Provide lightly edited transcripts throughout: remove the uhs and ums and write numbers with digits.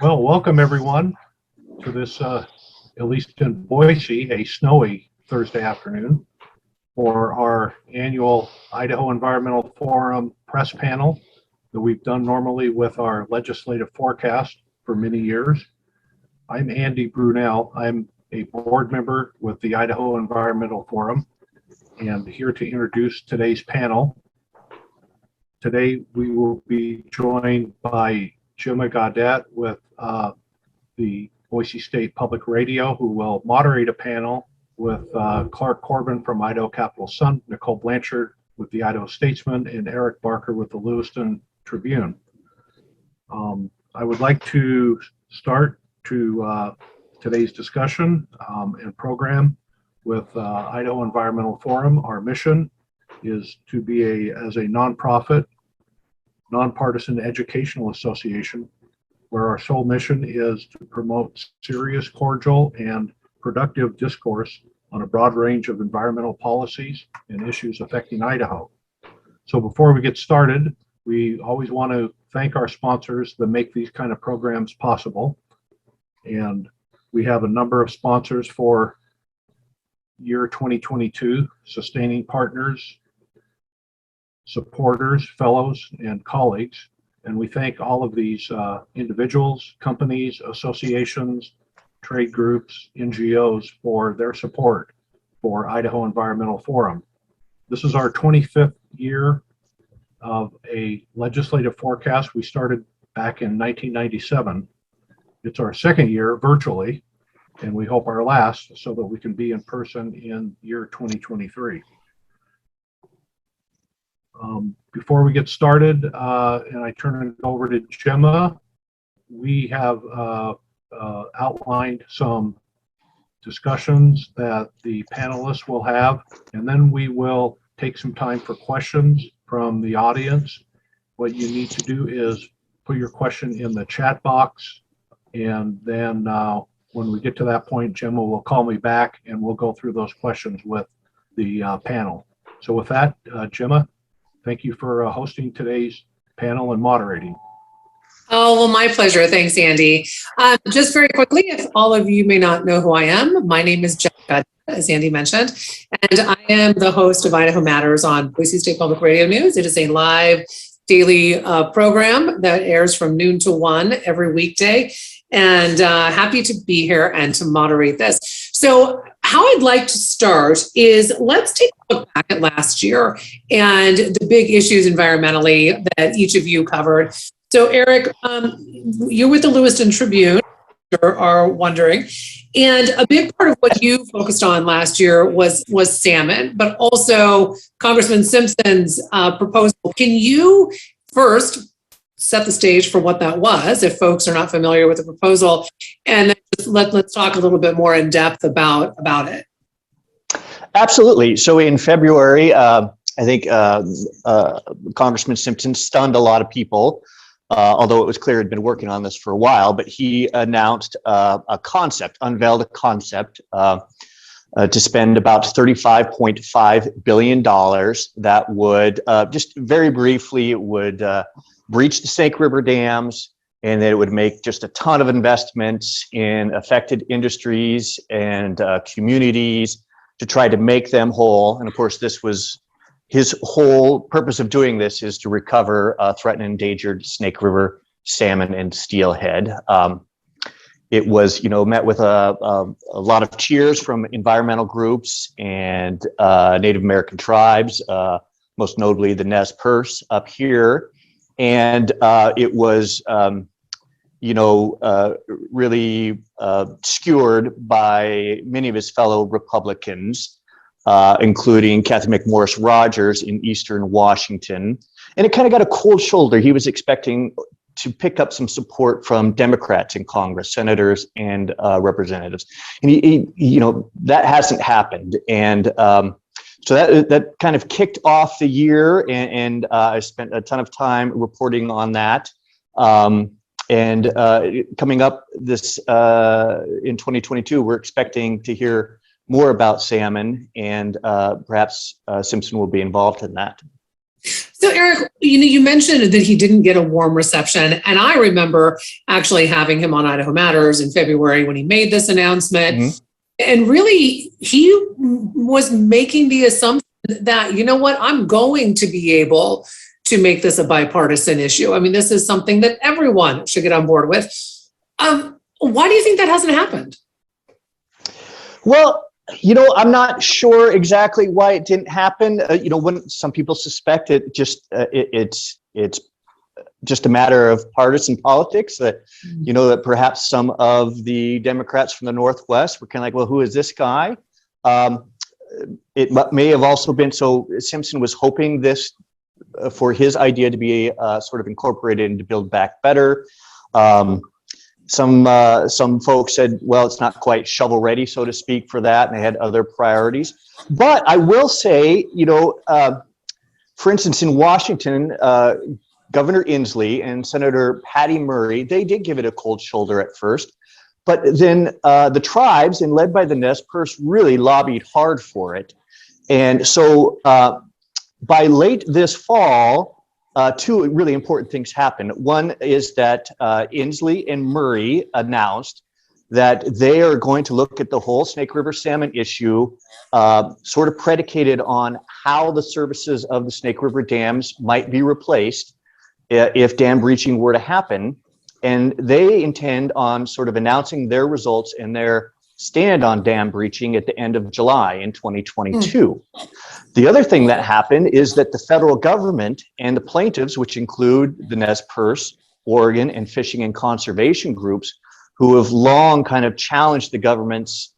Well, welcome everyone to this, at least in Boise, a snowy Thursday afternoon for our annual Idaho Environmental Forum press panel that we've done normally with our legislative forecast for many years. I'm Andy Brunel. I'm a board member with the Idaho Environmental Forum and here to introduce today's panel. Today we will be joined by Gemma Gaudet with the Boise State Public Radio, who will moderate a panel with Clark Corbin from Idaho Capital Sun, Nicole Blanchard with the Idaho Statesman, and Eric Barker with the Lewiston Tribune. I would like to start today's discussion and program with Idaho Environmental Forum. Our mission is to be as a nonprofit, nonpartisan educational association where our sole mission is to promote serious, cordial, and productive discourse on a broad range of environmental policies and issues affecting Idaho. So before we get started, we always want to thank our sponsors that make these kind of programs possible. And we have a number of sponsors for year 2022, sustaining partners, supporters, fellows, and colleagues. And we thank all of these individuals, companies, associations, trade groups, NGOs for their support for Idaho Environmental Forum. This is our 25th year of a legislative forecast. We started back in 1997. It's our second year virtually, and we hope our last so that we can be in person in year 2023. Before we get started, and I turn it over to Gemma, we have outlined some discussions that the panelists will have, and then we will take some time for questions from the audience. What you need to do is put your question in the chat box, and then when we get to that point, Gemma will call me back and we'll go through those questions with the panel. So with that, Gemma, thank you for hosting today's panel and moderating. Oh, well, my pleasure. Thanks, Andy. Just very quickly, if all of you may not know who I am, my name is Gemma, as Andy mentioned, and I am the host of Idaho Matters on Boise State Public Radio News. It is a live daily program that airs from noon to 1 every weekday, and happy to be here and to moderate this. So how I'd like to start is let's take a look back at last year and the big issues environmentally that each of you covered. So Eric, you're with the Lewiston Tribune, are wondering, and a big part of what you focused on last year was salmon, but also Congressman Simpson's proposal. Can you first set the stage for what that was, if folks are not familiar with the proposal, and then just let's talk a little bit more in depth about it. Absolutely. So in February, I think Congressman Simpson stunned a lot of people, although it was clear he'd been working on this for a while, but he announced unveiled a concept to spend about $35.5 billion that would, just very briefly, would breach the Snake River dams, and that it would make just a ton of investments in affected industries and communities to try to make them whole. And of course, this was his whole purpose of doing this, is to recover threatened and endangered Snake River salmon and steelhead. It was, met with a lot of cheers from environmental groups and Native American tribes, most notably the Nez Perce up here. And it was, really skewered by many of his fellow Republicans, including Kathy McMorris Rogers in Eastern Washington. And it kind of got a cold shoulder. He was expecting to pick up some support from Democrats in Congress, senators and representatives. And that hasn't happened. And so that kind of kicked off the year, and I spent a ton of time reporting on that. And coming up this in 2022, we're expecting to hear more about salmon, and perhaps Simpson will be involved in that. So Eric, you mentioned that he didn't get a warm reception. And I remember actually having him on Idaho Matters in February when he made this announcement. Mm-hmm. And really, he was making the assumption that, you know what, I'm going to be able to make this a bipartisan issue. I mean, this is something that everyone should get on board with. Why do you think that hasn't happened? Well, I'm not sure exactly why it didn't happen. When some people suspect it, it's just a matter of partisan politics. That that perhaps some of the Democrats from the Northwest were kind of like, well, who is this guy? It may have also been so Simpson was hoping this for his idea to be sort of incorporated into Build Back Better. Some folks said, well, it's not quite shovel ready, so to speak, for that, and they had other priorities. But I will say, for instance, in Washington, Governor Inslee and Senator Patty Murray, they did give it a cold shoulder at first, but then the tribes, and led by the Nez Perce, really lobbied hard for it. And so by late this fall, two really important things happened. One is that Inslee and Murray announced that they are going to look at the whole Snake River salmon issue, sort of predicated on how the services of the Snake River dams might be replaced if dam breaching were to happen. And they intend on sort of announcing their results and their stand on dam breaching at the end of July in 2022. The other thing that happened is that the federal government and the plaintiffs, which include the Nez Perce, Oregon, and fishing and conservation groups, who have long kind of challenged the government's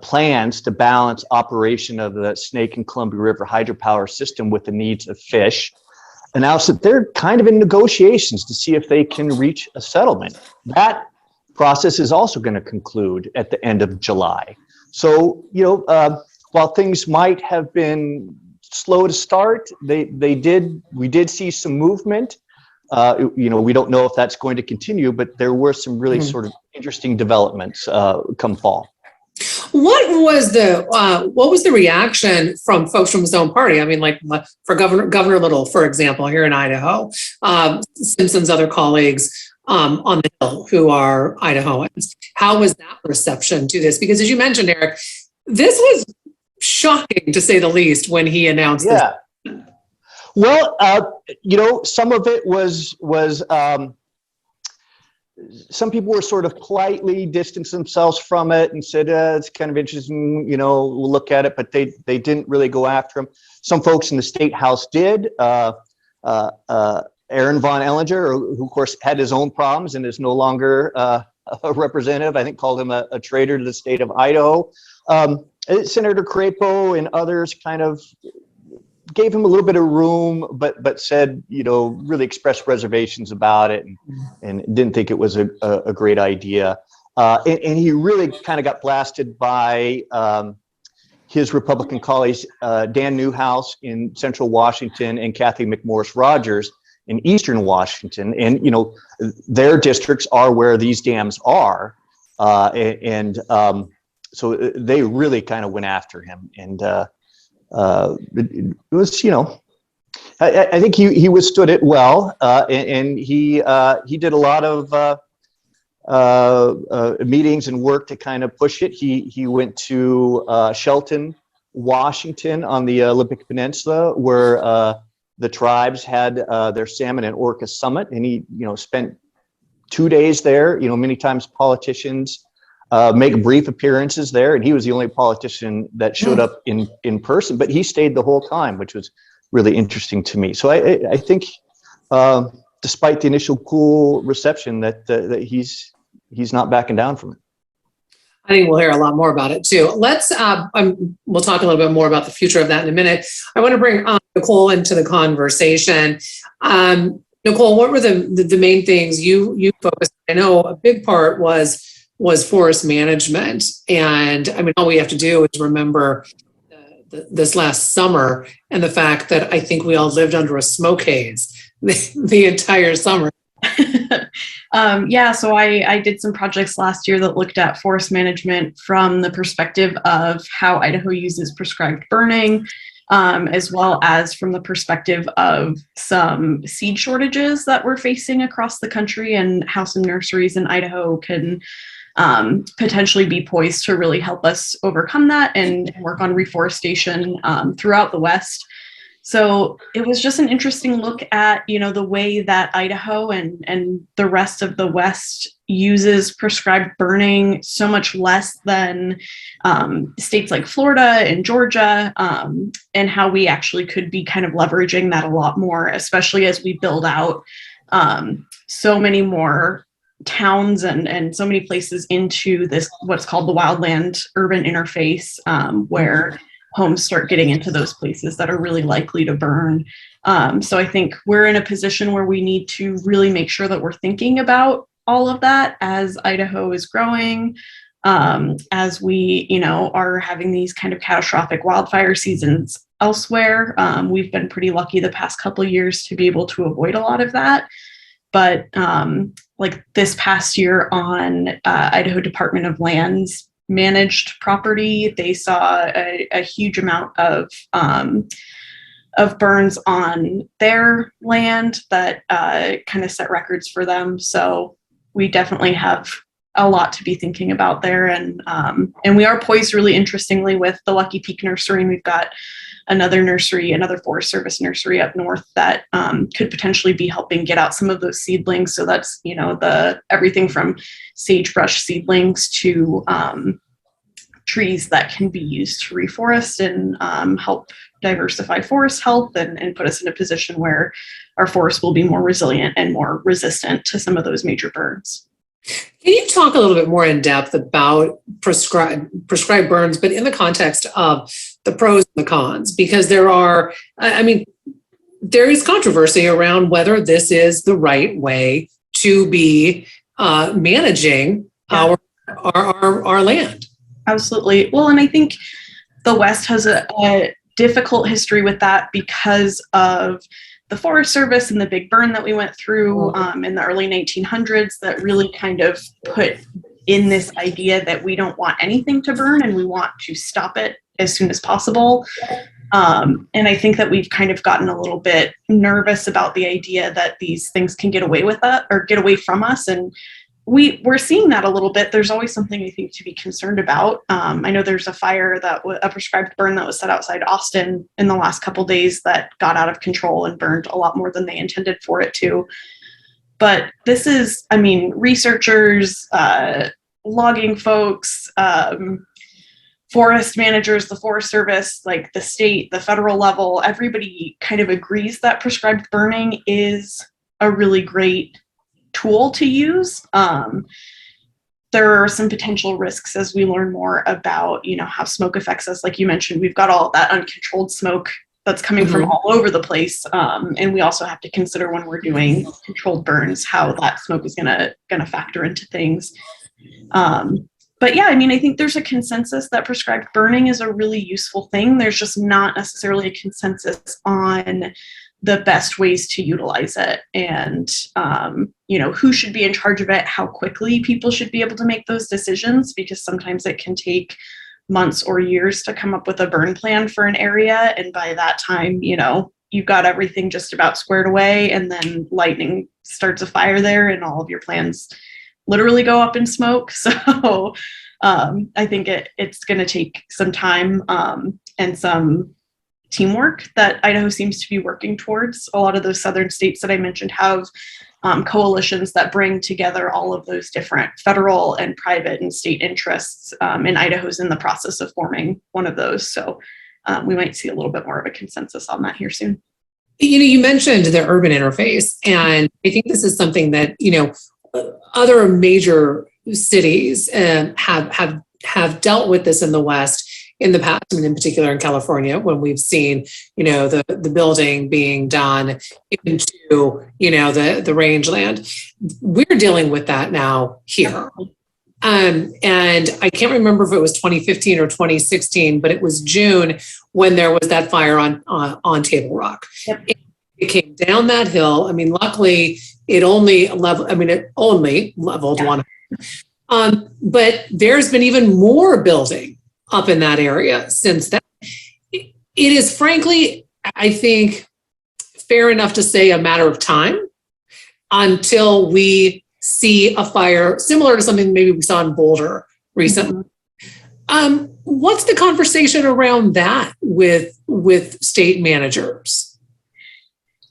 plans to balance operation of the Snake and Columbia River hydropower system with the needs of fish, announced that they're kind of in negotiations to see if they can reach a settlement. That process is also going to conclude at the end of July. So, while things might have been slow to start, we did see some movement. We don't know if that's going to continue, but there were some really sort of interesting developments come fall. What was the reaction from folks from his own party? I mean, like for Governor Little, for example, here in Idaho, Simpson's other colleagues on the Hill who are Idahoans. How was that reception to this? Because as you mentioned, Eric, this was shocking to say the least when he announced this. Well, some of it was some people were sort of politely distanced themselves from it and said, it's kind of interesting, we'll look at it, but they didn't really go after him. Some folks in the state house did. Aaron Von Ellinger, who of course had his own problems and is no longer a representative, I think called him a traitor to the state of Idaho. Senator Crapo and others kind of gave him a little bit of room, but said, really expressed reservations about it and didn't think it was a great idea. And he really kind of got blasted by his Republican colleagues, Dan Newhouse in Central Washington and Kathy McMorris Rogers in Eastern Washington. And, their districts are where these dams are. So they really kind of went after him. And it was, I think he withstood it well. And he did a lot of meetings and work to kind of push it. He went to Shelton, Washington on the Olympic Peninsula, where the tribes had their Salmon and Orca Summit. And he, spent 2 days there. Many times politicians make brief appearances there, and he was the only politician that showed up in person, but he stayed the whole time, which was really interesting to me. So I think despite the initial cool reception that he's not backing down from it. I think we'll hear a lot more about it too. Let's we'll talk a little bit more about the future of that in a minute. I want to bring Nicole into the conversation. Nicole, what were the main things you focused on? I know a big part was forest management. And I mean, all we have to do is remember this last summer and the fact that I think we all lived under a smoke haze the entire summer. So I did some projects last year that looked at forest management from the perspective of how Idaho uses prescribed burning as well as from the perspective of some seed shortages that we're facing across the country and how some nurseries in Idaho can potentially be poised to really help us overcome that and work on reforestation throughout the West. So it was just an interesting look at, the way that Idaho and the rest of the West uses prescribed burning so much less than states like Florida and Georgia, and how we actually could be kind of leveraging that a lot more, especially as we build out so many more towns and so many places into this, what's called the wildland urban interface, where homes start getting into those places that are really likely to burn. So I think we're in a position where we need to really make sure that we're thinking about all of that as Idaho is growing, as we, are having these kind of catastrophic wildfire seasons elsewhere. We've been pretty lucky the past couple of years to be able to avoid a lot of that. But like this past year on Idaho Department of Land's managed property, they saw a huge amount of burns on their land that kind of set records for them. So we definitely have a lot to be thinking about there, and we are poised really interestingly with the Lucky Peak Nursery, and we've got another Forest Service nursery up north that could potentially be helping get out some of those seedlings. So that's, the everything from sagebrush seedlings to trees that can be used to reforest and help diversify forest health and put us in a position where our forests will be more resilient and more resistant to some of those major burns. Can you talk a little bit more in depth about prescribed burns, but in the context of the pros and the cons? Because there is controversy around whether this is the right way to be managing our land. Absolutely. Well, and I think the West has a difficult history with that because of the Forest Service and the big burn that we went through in the early 1900s that really kind of put in this idea that we don't want anything to burn and we want to stop it as soon as possible. And I think that we've kind of gotten a little bit nervous about the idea that these things can get away with that or get away from us. And we're seeing that a little bit. There's always something I think to be concerned about. I know there's a prescribed burn that was set outside Austin in the last couple days that got out of control and burned a lot more than they intended for it to. But this is, researchers, logging folks, forest managers, the Forest Service, like the state, the federal level, everybody kind of agrees that prescribed burning is a really great tool to use. There are some potential risks as we learn more about, how smoke affects us. Like you mentioned, we've got all that uncontrolled smoke that's coming from all over the place. And we also have to consider when we're doing controlled burns, how that smoke is gonna factor into things. But yeah, I think there's a consensus that prescribed burning is a really useful thing. There's just not necessarily a consensus on the best ways to utilize it and, who should be in charge of it, how quickly people should be able to make those decisions, because sometimes it can take months or years to come up with a burn plan for an area. And by that time, you've got everything just about squared away, and then lightning starts a fire there and all of your plans literally go up in smoke. So I think it's going to take some time and some teamwork that Idaho seems to be working towards. A lot of those southern states that I mentioned have coalitions that bring together all of those different federal and private and state interests, and Idaho's in the process of forming one of those. So we might see a little bit more of a consensus on that here soon. You mentioned the urban interface, and I think this is something that, other major cities have dealt with this in the West in the past, and in particular in California, when we've seen, the building being done into, the rangeland. We're dealing with that now here. And I can't remember if it was 2015 or 2016, but it was June when there was that fire on Table Rock. Yep. It came down that hill. Luckily it only leveled one. But there's been even more building up in that area since then. it is frankly, I think, fair enough to say a matter of time until we see a fire similar to something maybe we saw in Boulder recently. What's the conversation around that with state managers?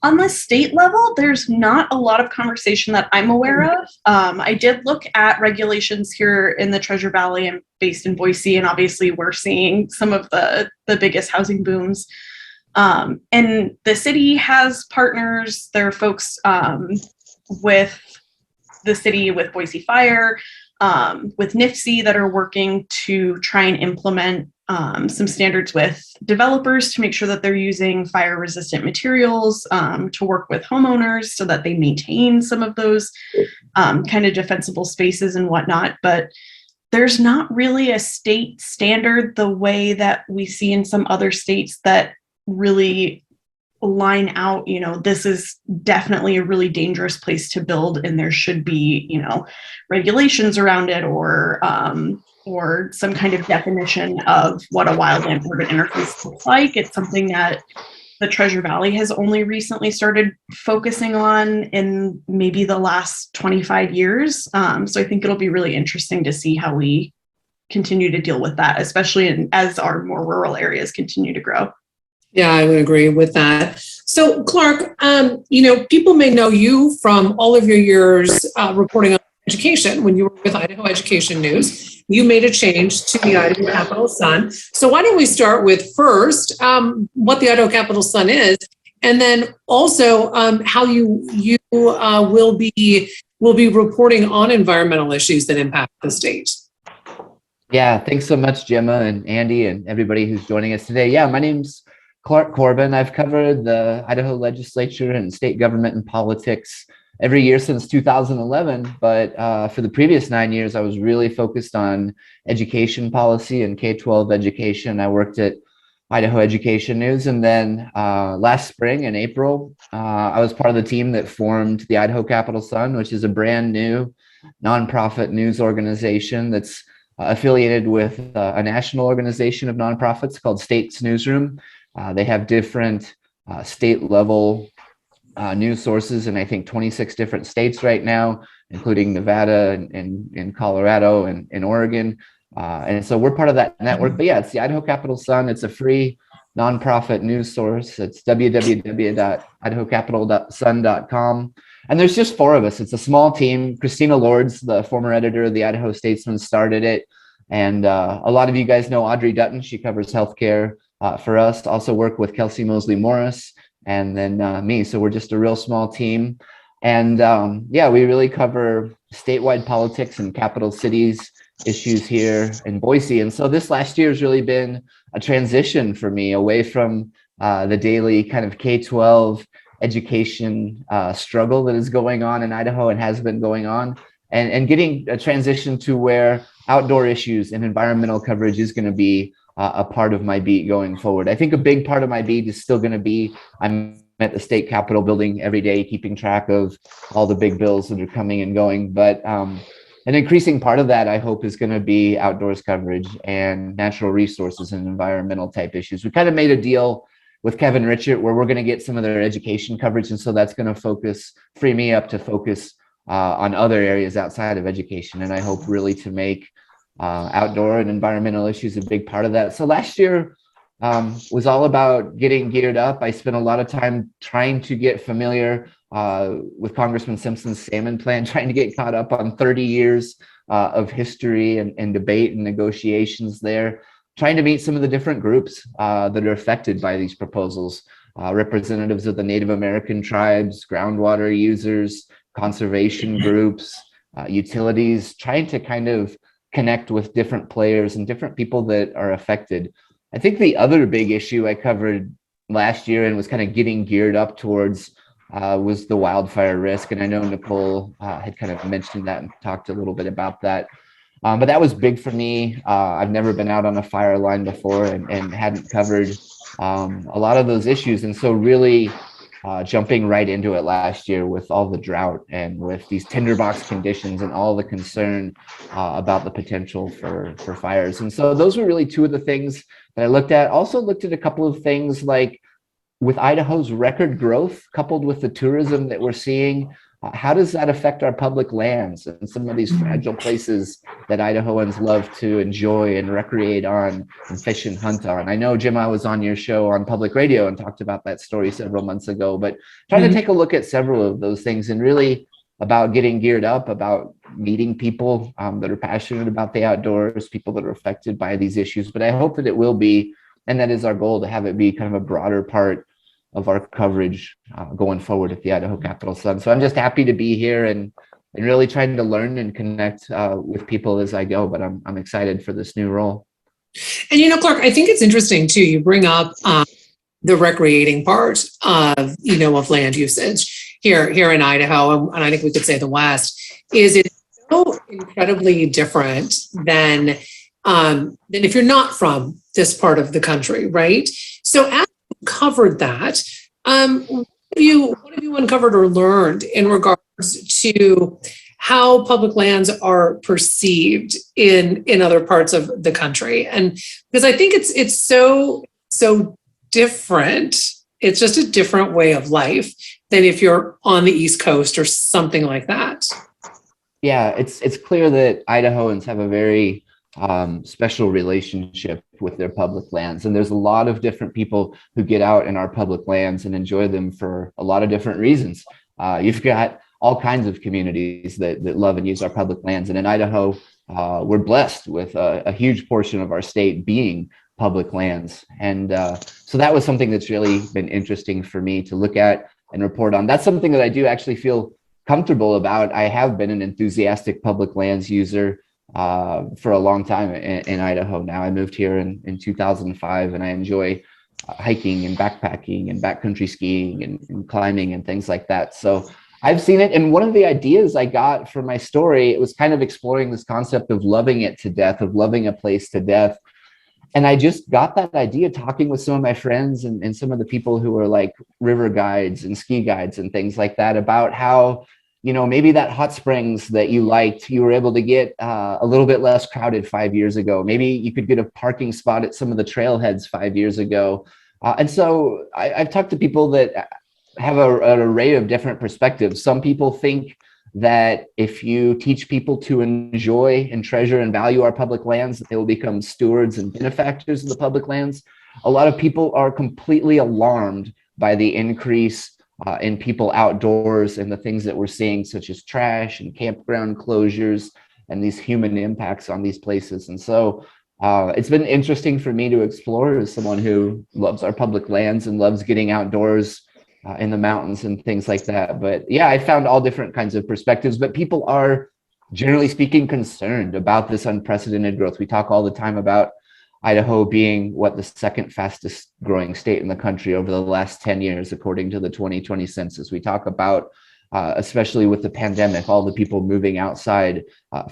On the state level, there's not a lot of conversation that I'm aware of. I did look at regulations here in the Treasure Valley. I'm based in Boise, and obviously we're seeing some of the biggest housing booms. And the city has partners. There are folks with the city, with Boise Fire, with NIFC that are working to try and implement some standards with developers to make sure that they're using fire resistant materials to work with homeowners so that they maintain some of those kind of defensible spaces and whatnot. But there's not really a state standard the way that we see in some other states that really line out, this is definitely a really dangerous place to build and there should be, regulations around it or some kind of definition of what a wildland urban interface looks like. It's something that the Treasure Valley has only recently started focusing on in maybe the last 25 years. So I think it'll be really interesting to see how we continue to deal with that, especially as our more rural areas continue to grow. Yeah, I would agree with that. So Clark, people may know you from all of your years reporting on education. When you were with Idaho Education News, you made a change to the Idaho Capital Sun. So why don't we start with first what the Idaho Capital Sun is, and then also how you will be reporting on environmental issues that impact the state. Yeah, thanks so much, Gemma and Andy and everybody who's joining us today. Yeah, my name's Clark Corbin. I've covered the Idaho legislature and state government and politics every year since 2011. But for the previous 9 years, I was really focused on education policy and K-12 education. I worked at Idaho Education News. And then last spring in April, I was part of the team that formed the Idaho Capital Sun, which is a brand new nonprofit news organization that's affiliated with a national organization of nonprofits called States Newsroom. They have different state level news sources in I think 26 different states right now, including Nevada and Colorado and Oregon. And so we're part of that network. But yeah, it's the Idaho Capital Sun. It's a free nonprofit news source. It's www.idahocapitalsun.com. And there's just four of us. It's a small team. Christina Lords, the former editor of the Idaho Statesman, started it. And a lot of you guys know Audrey Dutton. She covers healthcare for us. Also work with Kelsey Mosley Morris and then me. So we're just a real small team. And yeah, we really cover statewide politics and capital cities issues here in Boise. And so this last year has really been a transition for me away from the daily kind of K-12 education struggle that is going on in Idaho and has been going on, and getting a transition to where outdoor issues and environmental coverage is going to be a part of my beat going forward. I think a big part of my beat is still going to be I'm at the state capitol building every day, keeping track of all the big bills that are coming and going. But an increasing part of that, I hope, is going to be outdoors coverage and natural resources and environmental type issues. We kind of made a deal with Kevin Richert where we're going to get some of their education coverage. And so that's going to free me up to focus on other areas outside of education. And I hope really to make outdoor and environmental issues a big part of that. So last year was all about getting geared up. I spent a lot of time trying to get familiar with Congressman Simpson's salmon plan, trying to get caught up on 30 years of history and debate and negotiations there, trying to meet some of the different groups that are affected by these proposals, representatives of the Native American tribes, groundwater users, conservation groups, utilities, trying to kind of connect with different players and different people that are affected. I think the other big issue I covered last year and was kind of getting geared up towards was the wildfire risk. And I know Nicole had kind of mentioned that and talked a little bit about that. But that was big for me. I've never been out on a fire line before and hadn't covered a lot of those issues. And so really jumping right into it last year with all the drought and with these tinderbox conditions and all the concern about the potential for fires. And so those were really two of the things that I looked at. Also looked at a couple of things like with Idaho's record growth coupled with the tourism that we're seeing, how does that affect our public lands and some of these fragile places that Idahoans love to enjoy and recreate on and fish and hunt on? I know, Jim, I was on your show on public radio and talked about that story several months ago, but trying to take a look at several of those things and really about getting geared up, about meeting people that are passionate about the outdoors, people that are affected by these issues. But I hope that it will be, and that is our goal, to have it be kind of a broader part of our coverage going forward at the Idaho Capitol Sun. So I'm just happy to be here and really trying to learn and connect with people as I go, but I'm excited for this new role. And Clark, I think it's interesting too, you bring up the recreating part of, of land usage here in Idaho, and I think we could say the West, is it's so incredibly different than if you're not from this part of the country, right? So as you covered that, what have you uncovered or learned in regards to how public lands are perceived in other parts of the country? And because I think it's so different. It's just a different way of life than if you're on the East Coast or something like that. Yeah, it's clear that Idahoans have a very special relationship with their public lands. And there's a lot of different people who get out in our public lands and enjoy them for a lot of different reasons. You've got all kinds of communities that love and use our public lands. And in Idaho, we're blessed with a huge portion of our state being public lands. And so that was something that's really been interesting for me to look at and report on. That's something that I do actually feel comfortable about. I have been an enthusiastic public lands user for a long time in Idaho now. I moved here in 2005, and I enjoy hiking and backpacking and backcountry skiing and climbing and things like that. So I've seen it. And one of the ideas I got for my story, it was kind of exploring this concept of loving it to death, of loving a place to death. And I just got that idea talking with some of my friends and some of the people who are like river guides and ski guides and things like that, about how, maybe that hot springs that you liked, you were able to get a little bit less crowded 5 years ago. Maybe you could get a parking spot at some of the trailheads 5 years ago. And so I've talked to people that have an array of different perspectives. Some people think that if you teach people to enjoy and treasure and value our public lands, that they will become stewards and benefactors of the public lands. A lot of people are completely alarmed by the increase in people outdoors and the things that we're seeing, such as trash and campground closures and these human impacts on these places. And so it's been interesting for me to explore as someone who loves our public lands and loves getting outdoors in the mountains and things like that. But yeah, I found all different kinds of perspectives, but people are generally speaking concerned about this unprecedented growth. We talk all the time about Idaho being the second fastest growing state in the country over the last 10 years, according to the 2020 census. We talk about, especially with the pandemic, all the people moving outside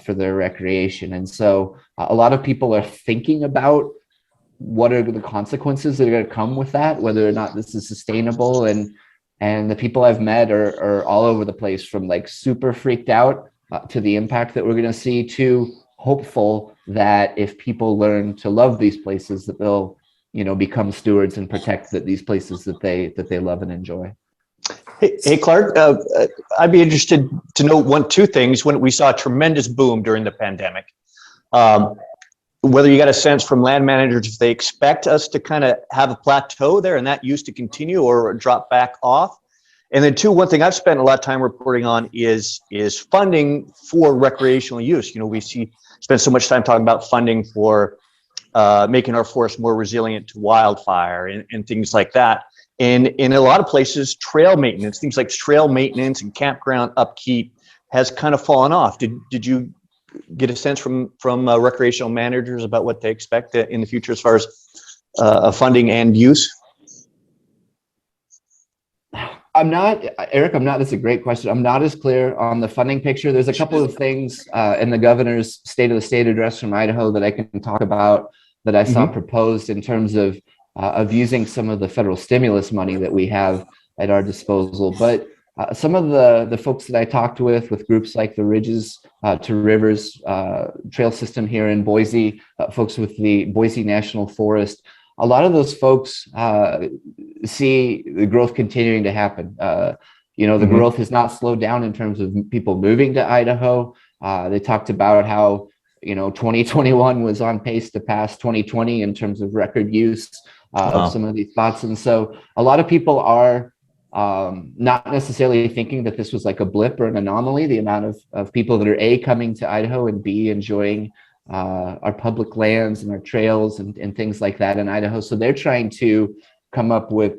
for their recreation. And so a lot of people are thinking about what are the consequences that are going to come with that, whether or not this is sustainable. And the people I've met are all over the place, from like super freaked out to the impact that we're going to see, to hopeful that if people learn to love these places, that they'll, become stewards and protect these places that they love and enjoy. Hey, Clark, I'd be interested to know two things. When we saw a tremendous boom during the pandemic, whether you got a sense from land managers if they expect us to kind of have a plateau there and that use to continue or drop back off. And then two, one thing I've spent a lot of time reporting on is funding for recreational use. We spend so much time talking about funding for making our forest more resilient to wildfire and things like that. And in a lot of places, trail maintenance, things like trail maintenance and campground upkeep has kind of fallen off. Did you get a sense from recreational managers about what they expect in the future as far as funding and use? Eric, that's a great question. I'm not as clear on the funding picture. There's a couple of things in the governor's State of the State address from Idaho that I can talk about that I saw proposed in terms of using some of the federal stimulus money that we have at our disposal. But some of the folks that I talked with groups like the Ridges to Rivers trail system here in Boise, folks with the Boise National Forest, a lot of those folks see the growth continuing to happen. The growth has not slowed down in terms of people moving to Idaho. They talked about how 2021 was on pace to pass 2020 in terms of record use of some of these spots. And so a lot of people are not necessarily thinking that this was like a blip or an anomaly, the amount of people that are A, coming to Idaho, and B, enjoying our public lands and our trails and things like that in Idaho. So they're trying to come up with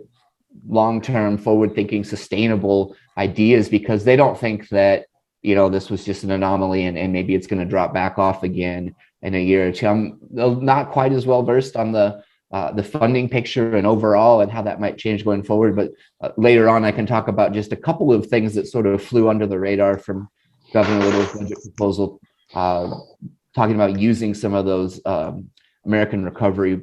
long-term, forward-thinking, sustainable ideas, because they don't think that this was just an anomaly and maybe it's going to drop back off again in a year or two. I'm not quite as well versed on the funding picture and overall and how that might change going forward, but later on I can talk about just a couple of things that sort of flew under the radar from Governor Little's budget proposal, talking about using some of those American Recovery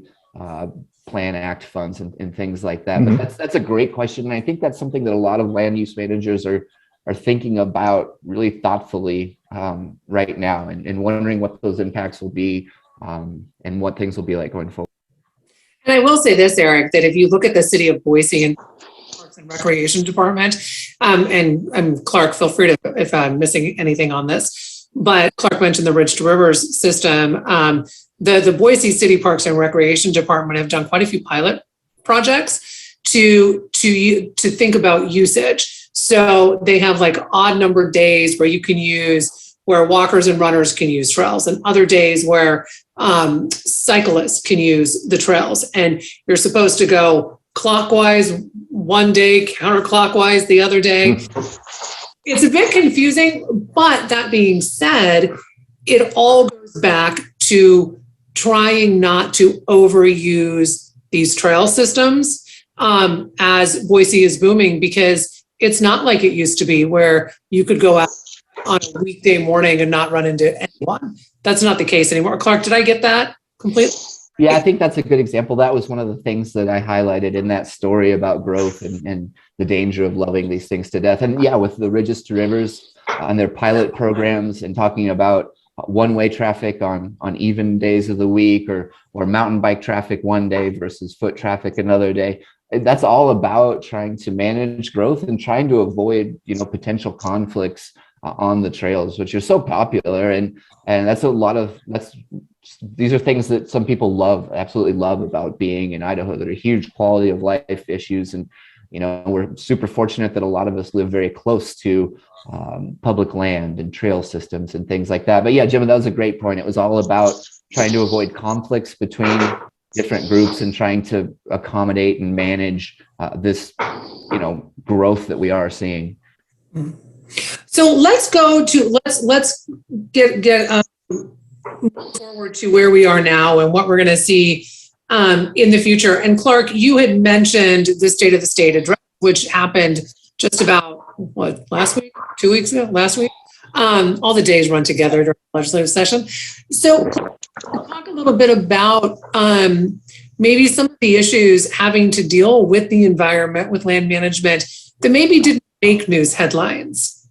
Plan Act funds and things like that. But that's a great question, and I think that's something that a lot of land use managers are thinking about really thoughtfully right now, and wondering what those impacts will be and what things will be like going forward. And I will say this, Eric, that if you look at the city of Boise and Parks and Recreation Department, and Clark, feel free to if I'm missing anything on this, but Clark mentioned the Ridge to Rivers system. The Boise City Parks and Recreation Department have done quite a few pilot projects to think about usage. So they have like odd numbered days where walkers and runners can use trails, and other days where cyclists can use the trails. And you're supposed to go clockwise one day, counterclockwise the other day. It's a bit confusing, but that being said, it all goes back to trying not to overuse these trail systems as Boise is booming, because it's not like it used to be where you could go out on a weekday morning and not run into anyone. That's not the case anymore. Clark, did I get that completely? Yeah, I think that's a good example. That was one of the things that I highlighted in that story about growth and the danger of loving these things to death. And yeah, with the Ridges to Rivers and their pilot programs, and talking about one-way traffic on even days of the week, or mountain bike traffic one day versus foot traffic another day. That's all about trying to manage growth and trying to avoid, potential conflicts on the trails, which are so popular. And these are things that some people absolutely love about being in Idaho, that are huge quality of life issues. And, we're super fortunate that a lot of us live very close to public land and trail systems and things like that. But yeah, Jim, that was a great point. It was all about trying to avoid conflicts between different groups and trying to accommodate and manage this, growth that we are seeing. So let's get forward to where we are now and what we're going to see in the future. And Clark, you had mentioned the State of the State address, which happened just about last week, 2 weeks ago, last week. All the days run together during the legislative session. So talk a little bit about maybe some of the issues having to deal with the environment, with land management, that maybe didn't make news headlines.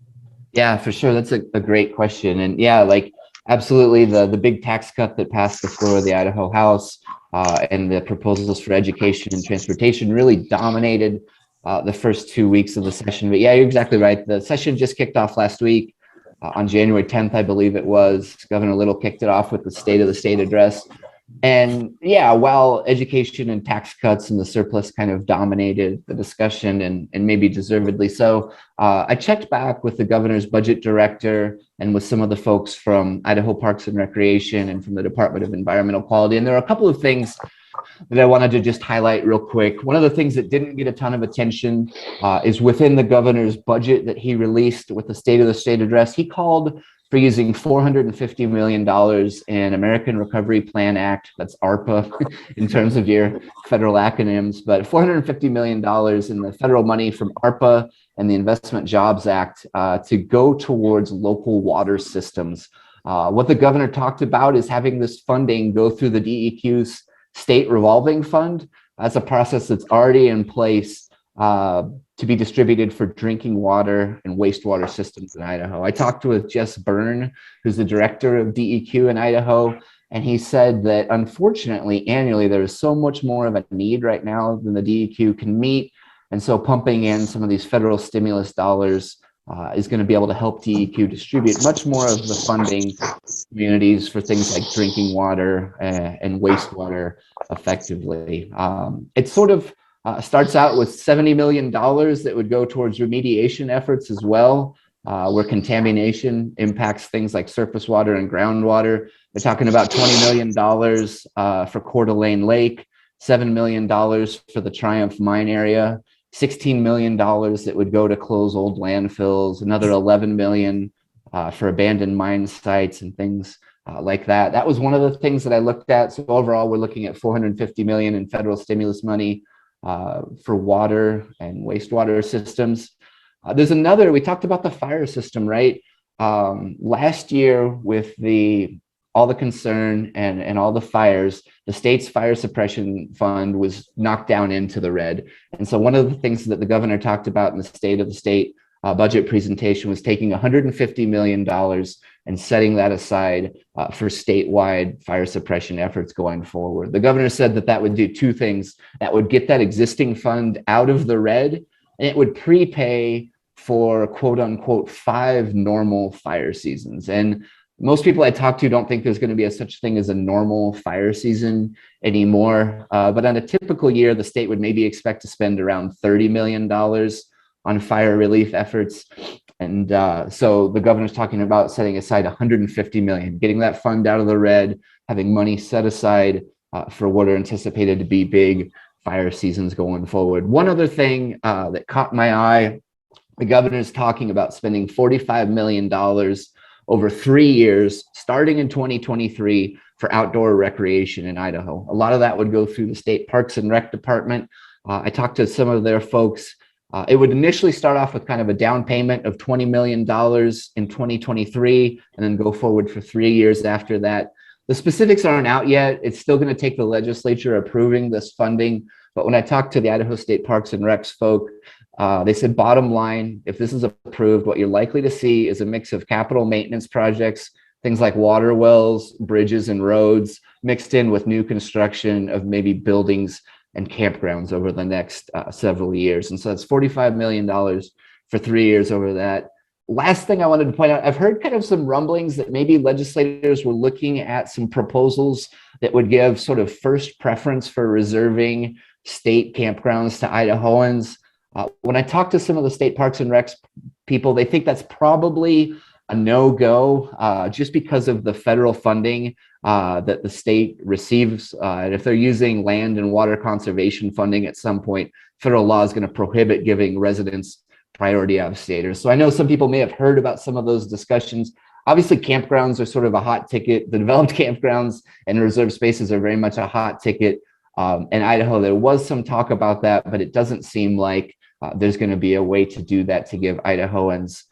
Yeah, for sure. That's a great question. And yeah, absolutely, the big tax cut that passed the floor of the Idaho House and the proposals for education and transportation really dominated the first 2 weeks of the session. But yeah, you're exactly right. The session just kicked off last week. On January 10th, I believe it was, Governor Little kicked it off with the State of the State address. And yeah, while education and tax cuts and the surplus kind of dominated the discussion, and maybe deservedly so, I checked back with the governor's budget director and with some of the folks from Idaho Parks and Recreation and from the Department of Environmental Quality. And there are a couple of things that I wanted to just highlight real quick. One of the things that didn't get a ton of attention is within the governor's budget that he released with the State of the State address. He called for using $450 million in American Recovery Plan Act, that's ARPA in terms of your federal acronyms, but $450 million in the federal money from ARPA and the Investment Jobs Act to go towards local water systems. What the governor talked about is having this funding go through the DEQ's state revolving fund. That's a process that's already in place to be distributed for drinking water and wastewater systems in Idaho. I talked with Jess Byrne, who's the director of DEQ in Idaho, and he said that unfortunately, annually, there is so much more of a need right now than the DEQ can meet. And so pumping in some of these federal stimulus dollars is going to be able to help DEQ distribute much more of the funding communities for things like drinking water and wastewater effectively. It sort of starts out with $70 million that would go towards remediation efforts as well, where contamination impacts things like surface water and groundwater. They're talking about $20 million for Coeur d'Alene Lake, $7 million for the Triumph mine area, $16 million that would go to close old landfills, another $11 million for abandoned mine sites and things like that. That was one of the things that I looked at. So overall, we're looking at $450 million in federal stimulus money for water and wastewater systems. There's another, we talked about the fire system, right? Last year with all the concern and all the fires, the state's fire suppression fund was knocked down into the red. And so one of the things that the governor talked about in the State of the State budget presentation was taking $150 million and setting that aside for statewide fire suppression efforts going forward. The governor said that that would do two things. That would get that existing fund out of the red, and it would prepay for quote unquote 5 normal fire seasons. And most people I talk to don't think there's going to be a such thing as a normal fire season anymore. But on a typical year, the state would maybe expect to spend around $30 million on fire relief efforts. And so the governor's talking about setting aside $150 million, getting that fund out of the red, having money set aside for what are anticipated to be big fire seasons going forward. One other thing that caught my eye, the governor's talking about spending $45 million over 3 years, starting in 2023, for outdoor recreation in Idaho. A lot of that would go through the state Parks and Rec department. I talked to some of their folks. It would initially start off with kind of a down payment of $20 million in 2023, and then go forward for 3 years after that. The specifics aren't out yet. It's still going to take the legislature approving this funding. But when I talked to the Idaho State Parks and Recs folk, they said, bottom line, if this is approved, what you're likely to see is a mix of capital maintenance projects, things like water wells, bridges, and roads, mixed in with new construction of maybe buildings and campgrounds over the next several years. And so that's $45 million for 3 years over that. Last thing I wanted to point out, I've heard kind of some rumblings that maybe legislators were looking at some proposals that would give sort of first preference for reserving state campgrounds to Idahoans. When I talk to some of the state Parks and Recs people, they think that's probably a no-go just because of the federal funding that the state receives. And if they're using land and water conservation funding at some point, federal law is going to prohibit giving residents priority out of staters. So I know some people may have heard about some of those discussions. Obviously, campgrounds are sort of a hot ticket. The developed campgrounds and reserved spaces are very much a hot ticket. In Idaho, there was some talk about that, but it doesn't seem like there's going to be a way to do that to give Idahoans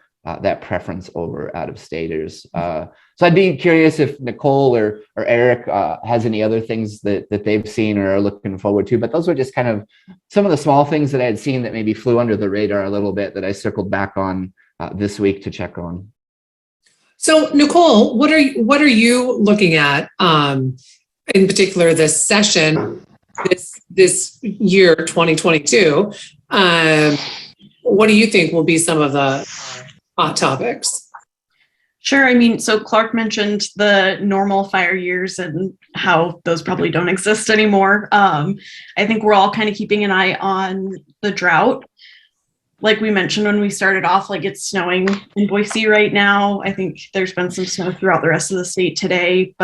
that preference over out-of-staters. So I'd be curious if Nicole or Eric has any other things that they've seen or are looking forward to. But those were just kind of some of the small things that I had seen that maybe flew under the radar a little bit that I circled back on this week to check on. So Nicole, what are you looking at in particular this session, this year 2022? What do you think will be some of the hot topics? Sure. I mean, so Clark mentioned the normal fire years and how those probably don't exist anymore. I think we're all kind of keeping an eye on the drought. Like we mentioned when we started off, like it's snowing in Boise right now. I think there's been some snow throughout the rest of the state today,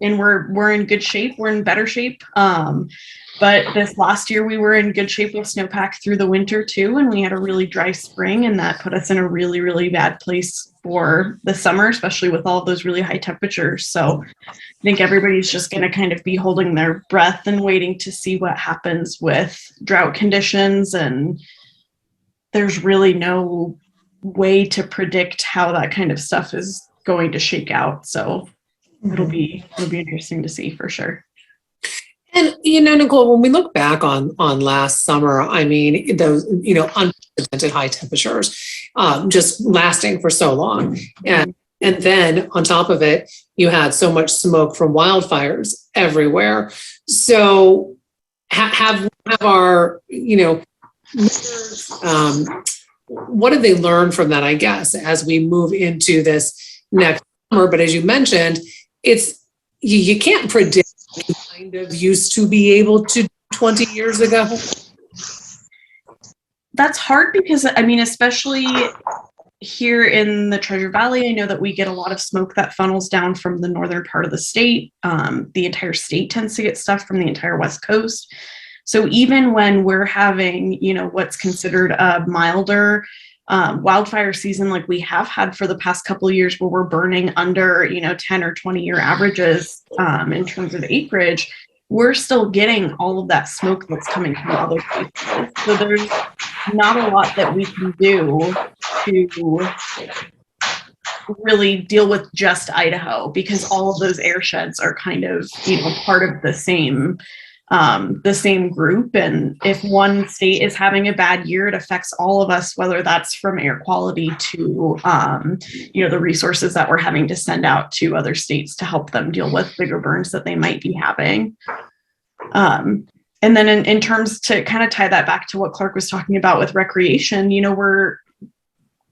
and we're in good shape. We're in better shape. But this last year we were in good shape with snowpack through the winter too, and we had a really dry spring, and that put us in a really, really bad place for the summer, especially with all of those really high temperatures. So I think everybody's just going to kind of be holding their breath and waiting to see what happens with drought conditions, and there's really no way to predict how that kind of stuff is going to shake out. So it'll be interesting to see for sure. And, Nicole, when we look back on last summer, I mean, those, unprecedented high temperatures, just lasting for so long. And then on top of it, you had so much smoke from wildfires everywhere. So have our, leaders, what did they learn from that, I guess, as we move into this next summer? But as you mentioned, you can't predict what you kind of used to be able to 20 years ago. That's hard because, I mean, especially here in the Treasure Valley, I know that we get a lot of smoke that funnels down from the northern part of the state. The entire state tends to get stuff from the entire West Coast. So even when we're having, what's considered a milder wildfire season like we have had for the past couple of years, where we're burning under, 10 or 20-year averages in terms of acreage, we're still getting all of that smoke that's coming from other places. So there's not a lot that we can do to really deal with just Idaho, because all of those air sheds are kind of, part of the same group. And if one state is having a bad year, it affects all of us, whether that's from air quality to, the resources that we're having to send out to other states to help them deal with bigger burns that they might be having. And then in terms to kind of tie that back to what Clark was talking about with recreation, we're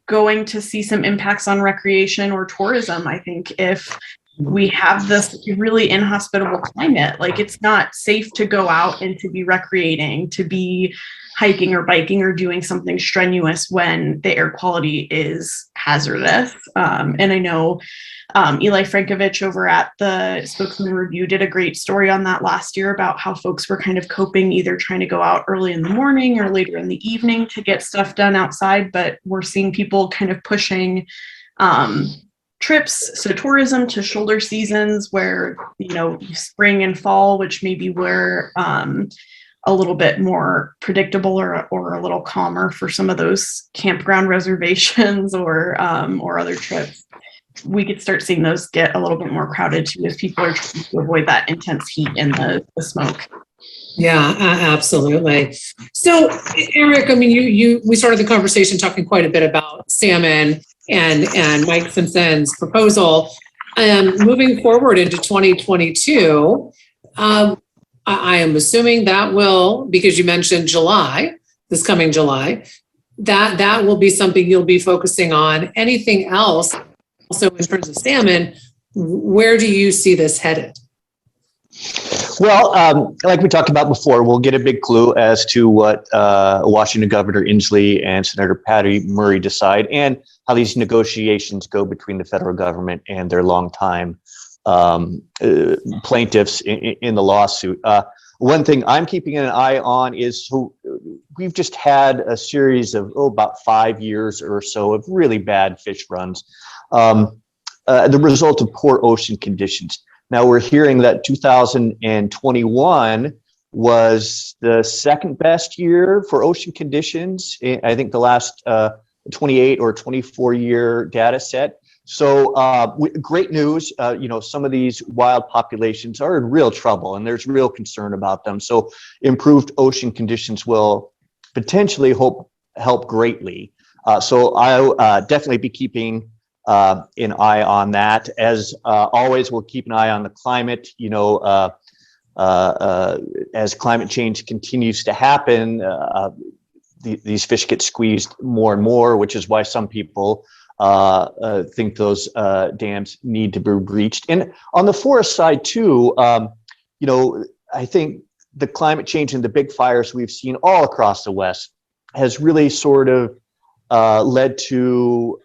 going to see some impacts on recreation or tourism, I think, if we have this really inhospitable climate. Like, it's not safe to go out and to be recreating, to be hiking or biking or doing something strenuous when the air quality is hazardous. And I know Eli Frankovich over at the Spokesman Review did a great story on that last year about how folks were kind of coping, either trying to go out early in the morning or later in the evening to get stuff done outside. But we're seeing people kind of pushing trips, so tourism, to shoulder seasons where, spring and fall, which maybe we're a little bit more predictable or a little calmer for some of those campground reservations or other trips. We could start seeing those get a little bit more crowded too, as people are trying to avoid that intense heat and the smoke. Yeah, absolutely. So, Eric, I mean, we started the conversation talking quite a bit about salmon and Mike Simpson's proposal. Moving forward into 2022, I am assuming that will, because you mentioned this coming July, that will be something you'll be focusing on. Anything else, also in terms of salmon, where do you see this headed? Well, like we talked about before, we'll get a big clue as to what Washington Governor Inslee and Senator Patty Murray decide, and how these negotiations go between the federal government and their longtime plaintiffs in the lawsuit. One thing I'm keeping an eye on is, we've just had a series of about 5 years or so of really bad fish runs, the result of poor ocean conditions. Now we're hearing that 2021 was the second best year for ocean conditions. I think the last 28 or 24 year data set. So great news. Some of these wild populations are in real trouble, and there's real concern about them. So improved ocean conditions will potentially help greatly. So I'll definitely be keeping an eye on that. As always, we'll keep an eye on the climate. As climate change continues to happen, these fish get squeezed more and more, which is why some people think those dams need to be breached. And on the forest side too, I think the climate change and the big fires we've seen all across the West has really sort of led to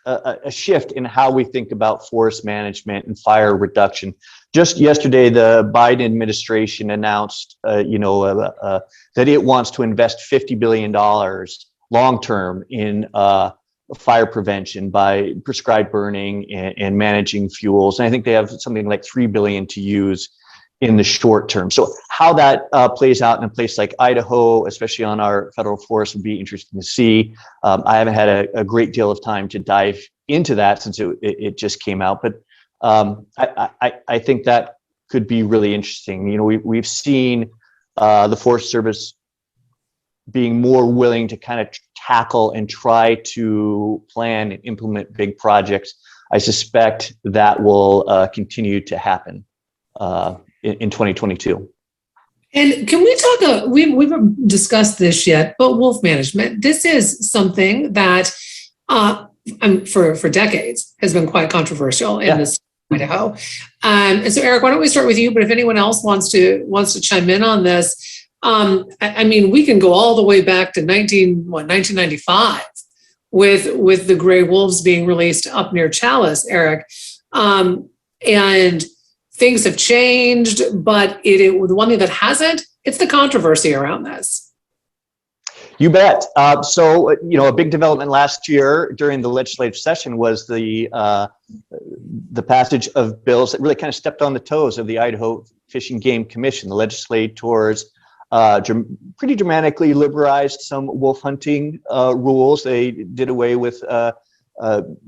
a shift in how we think about forest management and fire reduction. Just yesterday, the Biden administration announced, that it wants to invest $50 billion long-term in fire prevention by prescribed burning and managing fuels. And I think they have something like $3 billion to use in the short term. So how that plays out in a place like Idaho, especially on our federal forest, would be interesting to see. I haven't had a great deal of time to dive into that since it just came out, but I think that could be really interesting. You know, we've seen the Forest Service being more willing to kind of tackle and try to plan and implement big projects. I suspect that will continue to happen in 2022. And can we talk, we haven't discussed this yet, but wolf management, this is something that for decades has been quite controversial in this Idaho. And so Eric, why don't we start with you, but if anyone else wants to chime in on this, I mean, we can go all the way back to 1995 with the gray wolves being released up near Chalice, Eric. And things have changed, but the one thing that hasn't, it's the controversy around this. You bet. So, you know, a big development last year during the legislative session was the passage of bills that really kind of stepped on the toes of the Idaho Fish and Game Commission. The legislators pretty dramatically liberalized some wolf hunting rules. They did away with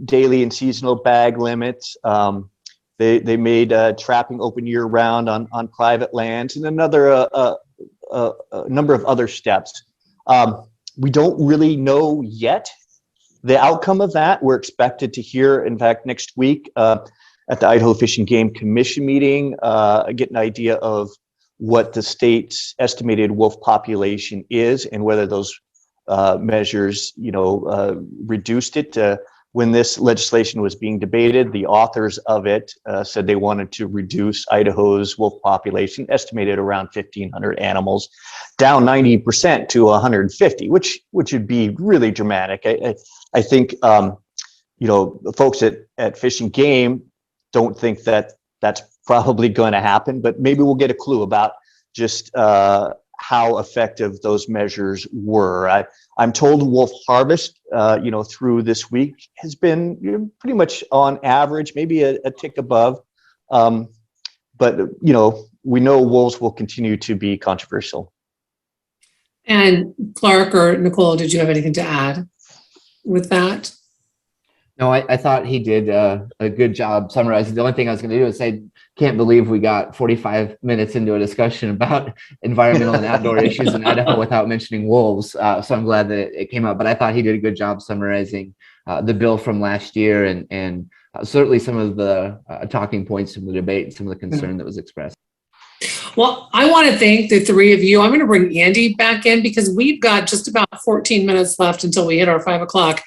daily and seasonal bag limits. They made trapping open year round on private lands, and a number of other steps. We don't really know yet the outcome of that. We're expected to hear, in fact, next week at the Idaho Fish and Game Commission meeting, get an idea of what the state's estimated wolf population is and whether those measures, reduced it. When this legislation was being debated, the authors of it said they wanted to reduce Idaho's wolf population, estimated around 1,500 animals, down 90% to 150, which would be really dramatic. I think, the folks at Fish and Game don't think that that's probably going to happen, but maybe we'll get a clue about just how effective those measures were. I'm told wolf harvest, through this week has been pretty much on average, maybe a tick above. But we know wolves will continue to be controversial. And Clark or Nicole, did you have anything to add with that? No, I thought he did a good job summarizing. The only thing I was going to do is say, can't believe we got 45 minutes into a discussion about environmental and outdoor issues in Idaho without mentioning wolves. So I'm glad that it came up. But I thought he did a good job summarizing the bill from last year and certainly some of the talking points from the debate and some of the concern that was expressed. Well, I want to thank the three of you. I'm going to bring Andy back in because we've got just about 14 minutes left until we hit our 5 o'clock.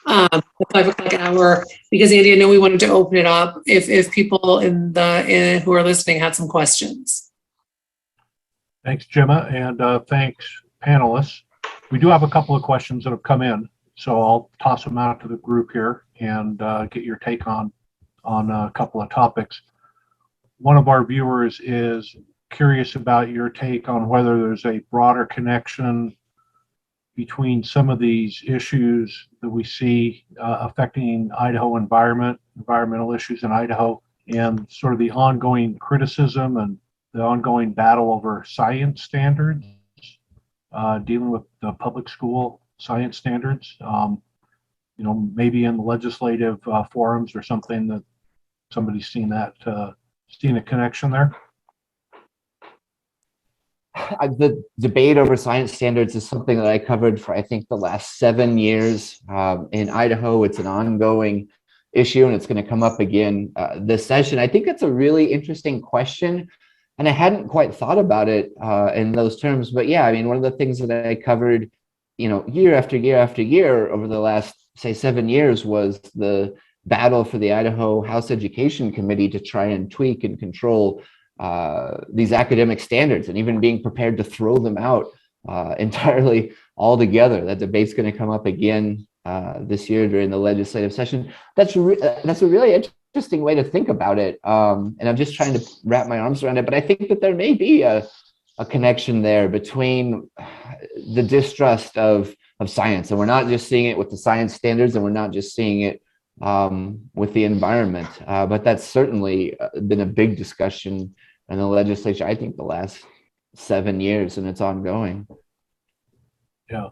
The 5 o'clock hour, because Andy, I know we wanted to open it up if people who are listening had some questions. Thanks, Gemma, and thanks, panelists. We do have a couple of questions that have come in, so I'll toss them out to the group here and get your take on a couple of topics. One of our viewers is curious about your take on whether there's a broader connection between some of these issues that we see affecting Idaho environmental issues in Idaho, and sort of the ongoing criticism and the ongoing battle over science standards, dealing with the public school science standards, maybe in the legislative forums or something that somebody's seen a connection there. The debate over science standards is something that I covered for, I think, the last 7 years. In Idaho, it's an ongoing issue, and it's going to come up again this session. I think it's a really interesting question, and I hadn't quite thought about it in those terms. But yeah, I mean, one of the things that I covered, year after year after year over the last, say, 7 years was the battle for the Idaho House Education Committee to try and tweak and control these academic standards, and even being prepared to throw them out entirely altogether. That debate's going to come up again this year during the legislative session. That's a really interesting way to think about it, and I'm just trying to wrap my arms around it. But I think that there may be a connection there between the distrust of science, and we're not just seeing it with the science standards, and we're not just seeing it with the environment, but that's certainly been a big discussion in the legislature, I think, the last 7 years, and it's ongoing. Yeah.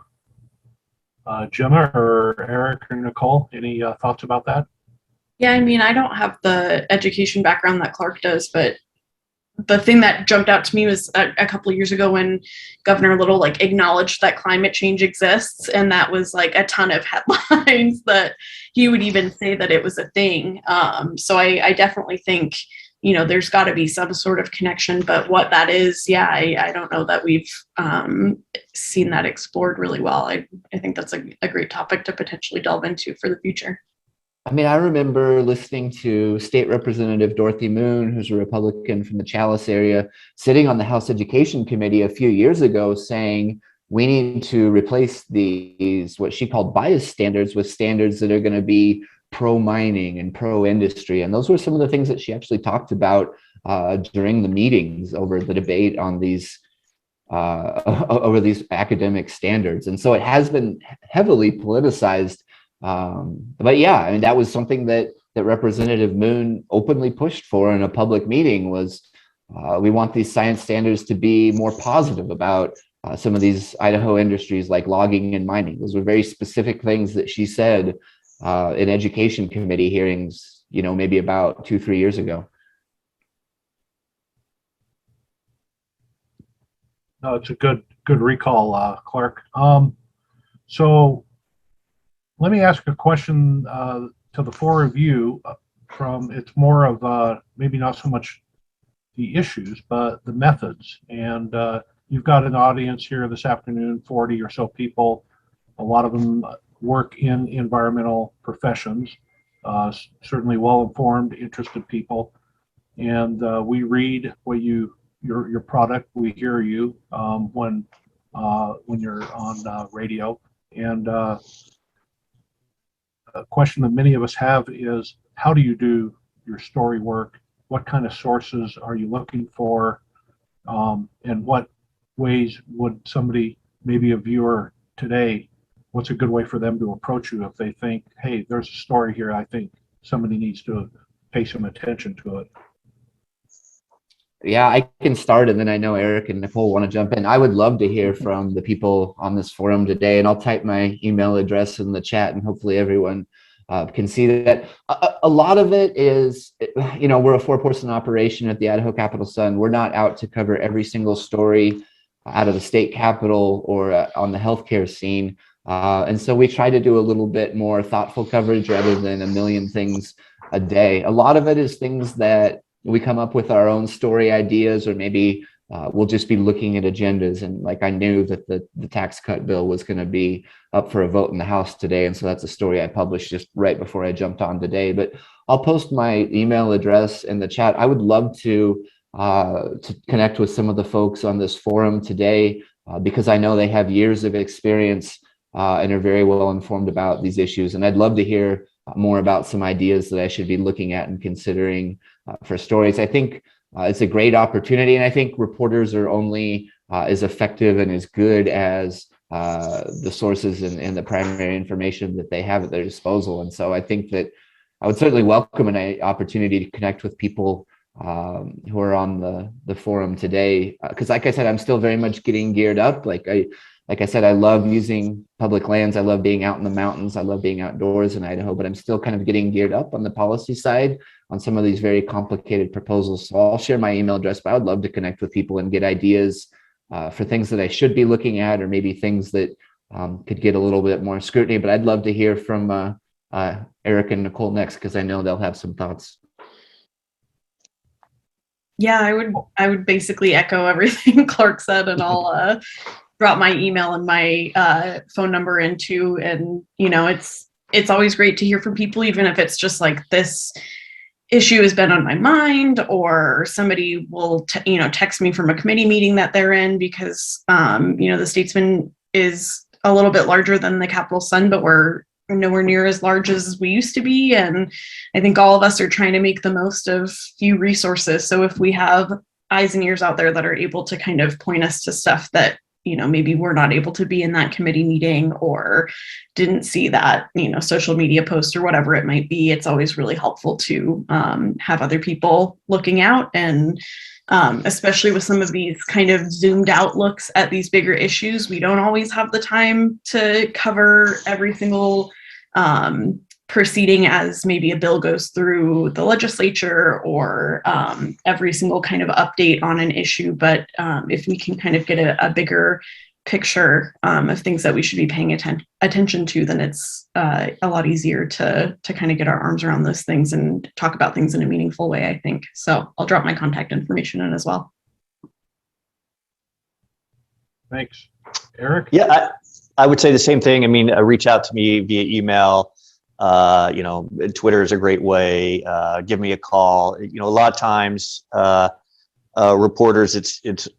Gemma or Eric or Nicole, any thoughts about that? Yeah, I mean, I don't have the education background that Clark does, but the thing that jumped out to me was a couple of years ago when Governor Little like acknowledged that climate change exists, and that was like a ton of headlines that he would even say that it was a thing. So I definitely think, you know, there's got to be some sort of connection, but what that is, yeah, I don't know that we've seen that explored really well. I think that's a great topic to potentially delve into for the future. I mean, I remember listening to State Representative Dorothy Moon, who's a Republican from the Chalice area, sitting on the House Education Committee a few years ago saying, we need to replace these, what she called bias standards, with standards that are going to be pro-mining and pro-industry. And those were some of the things that she actually talked about during the meetings over the debate on these over these academic standards. And so it has been heavily politicized. But yeah, I mean, that was something that Representative Moon openly pushed for in a public meeting was we want these science standards to be more positive about some of these Idaho industries like logging and mining. Those were very specific things that she said in education committee hearings, you know, maybe about 2-3 years ago. No, it's a good recall, Clark. So let me ask a question to the four of you from, it's more of maybe not so much the issues, but the methods. And you've got an audience here this afternoon, 40 or so people. A lot of them work in environmental professions, certainly well-informed, interested people. And we read what your product, we hear you when you're on radio. And a question that many of us have is, how do you do your story work? What kind of sources are you looking for? And what ways would somebody, maybe a viewer today, what's a good way for them to approach you if they think, hey, there's a story here, I think somebody needs to pay some attention to it? Yeah, I can start, and then I know Eric and Nicole want to jump in. I would love to hear from the people on this forum today, and I'll type my email address in the chat, and hopefully everyone can see that. A lot of it is, you know, we're a 4-person operation at the Idaho Capital Sun. We're not out to cover every single story out of the state capitol or on the healthcare scene. And so we try to do a little bit more thoughtful coverage rather than a million things a day. A lot of it is things that we come up with our own story ideas, or maybe we'll just be looking at agendas. And like, I knew that the tax cut bill was going to be up for a vote in the House today. And so that's a story I published just right before I jumped on today. But I'll post my email address in the chat. I would love to connect with some of the folks on this forum today because I know they have years of experience and are very well informed about these issues. And I'd love to hear more about some ideas that I should be looking at and considering for stories. I think it's a great opportunity, and I think reporters are only as effective and as good as the sources and the primary information that they have at their disposal. And so I think that I would certainly welcome an opportunity to connect with people who are on the forum today, because like I said, I'm still very much getting geared up. Like I said, I love using public lands. I love being out in the mountains. I love being outdoors in Idaho, but I'm still kind of getting geared up on the policy side on some of these very complicated proposals. So I'll share my email address, but I would love to connect with people and get ideas for things that I should be looking at, or maybe things that could get a little bit more scrutiny. But I'd love to hear from Eric and Nicole next, because I know they'll have some thoughts. Yeah, I would basically echo everything Clark said, and I'll drop my email and my phone number into. And you know, it's always great to hear from people, even if it's just like, this issue has been on my mind, or somebody will text me from a committee meeting that they're in, because the Statesman is a little bit larger than the Capital Sun, but we're nowhere near as large as we used to be. And I think all of us are trying to make the most of few resources. So if we have eyes and ears out there that are able to kind of point us to stuff that, maybe we're not able to be in that committee meeting, or didn't see that, social media post or whatever it might be, it's always really helpful to have other people looking out. And especially with some of these kind of zoomed out looks at these bigger issues, we don't always have the time to cover every single proceeding as maybe a bill goes through the legislature or every single kind of update on an issue. But if we can kind of get a bigger picture of things that we should be paying attention to, then it's a lot easier to kind of get our arms around those things and talk about things in a meaningful way, I think. So I'll drop my contact information in as well. Thanks. Eric? Yeah, I would say the same thing. I mean, reach out to me via email. Twitter is a great way. Give me a call. A lot of times, reporters, it's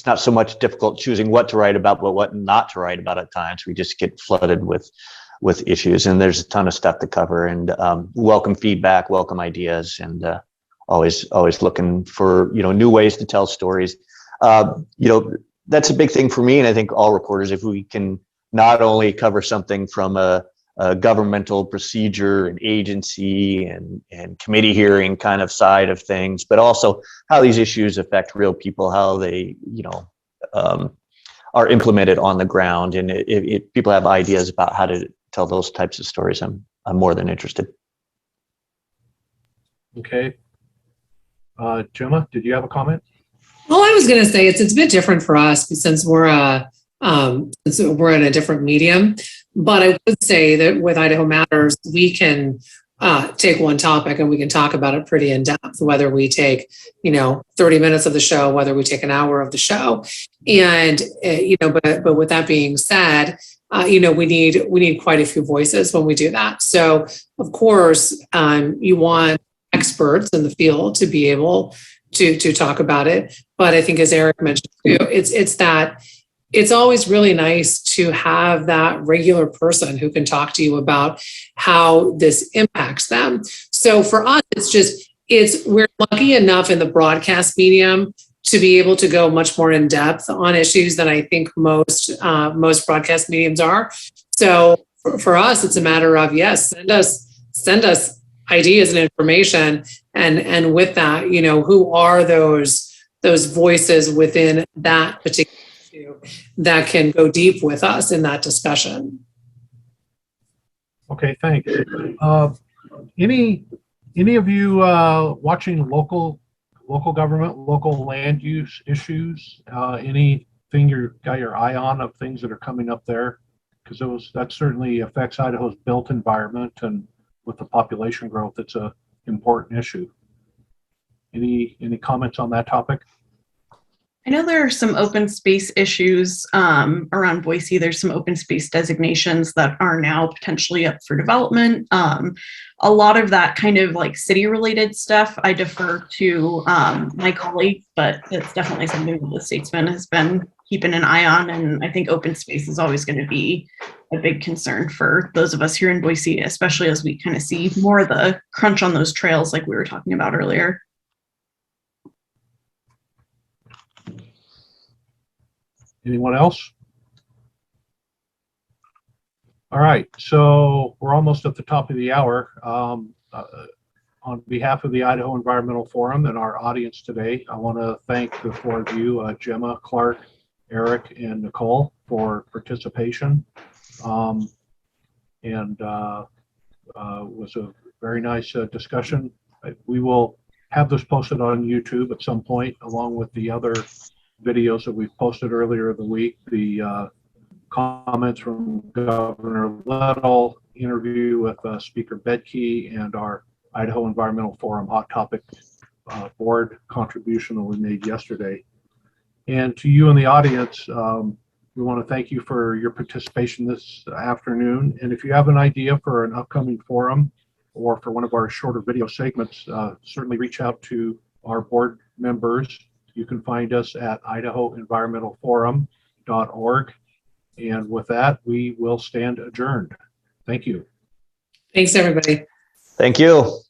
not so much difficult choosing what to write about, but what not to write about at times. We just get flooded with issues, and there's a ton of stuff to cover. And welcome feedback, welcome ideas, and always looking for new ways to tell stories. That's a big thing for me, and I think all reporters, if we can not only cover something from a governmental procedure and agency and committee hearing kind of side of things, but also how these issues affect real people, how they are implemented on the ground, and if people have ideas about how to tell those types of stories, I'm more than interested. Okay. Gemma, did you have a comment? Well, I was going to say it's a bit different for us since we're in a different medium. But I would say that with Idaho Matters, we can take one topic and we can talk about it pretty in depth, whether we take 30 minutes of the show, whether we take an hour of the show, and but with that being said, we need quite a few voices when we do that. So of course, you want experts in the field to be able to talk about it. But I think, as Eric mentioned too, it's always really nice to have that regular person who can talk to you about how this impacts them. So for us, we're lucky enough in the broadcast medium to be able to go much more in depth on issues than I think most broadcast mediums are. So for us, it's a matter of, yes, send us ideas and information. And with that, who are those voices within that particular issue that can go deep with us in that discussion. Okay, thanks. Any of you watching local government, local land use issues? Anything you got your eye on of things that are coming up there? Because that certainly affects Idaho's built environment, and with the population growth, it's a important issue. Any comments on that topic? I know there are some open space issues around Boise. There's some open space designations that are now potentially up for development. A lot of that kind of like city related stuff, I defer to my colleague, but it's definitely something that the Statesman has been keeping an eye on. And I think open space is always going to be a big concern for those of us here in Boise, especially as we kind of see more of the crunch on those trails like we were talking about earlier. Anyone else? All right, so we're almost at the top of the hour. On behalf of the Idaho Environmental Forum and our audience today, I want to thank the four of you, Gemma, Clark, Eric, and Nicole, for participation. It was a very nice discussion. We will have this posted on YouTube at some point, along with the other videos that we've posted earlier in the week, the comments from Governor Little, interview with Speaker Bedke, and our Idaho Environmental Forum Hot Topic board contribution that we made yesterday. And to you in the audience, we want to thank you for your participation this afternoon. And if you have an idea for an upcoming forum or for one of our shorter video segments, certainly reach out to our board members. You can find us at idahoenvironmentalforum.org. And with that, we will stand adjourned. Thank you. Thanks, everybody. Thank you.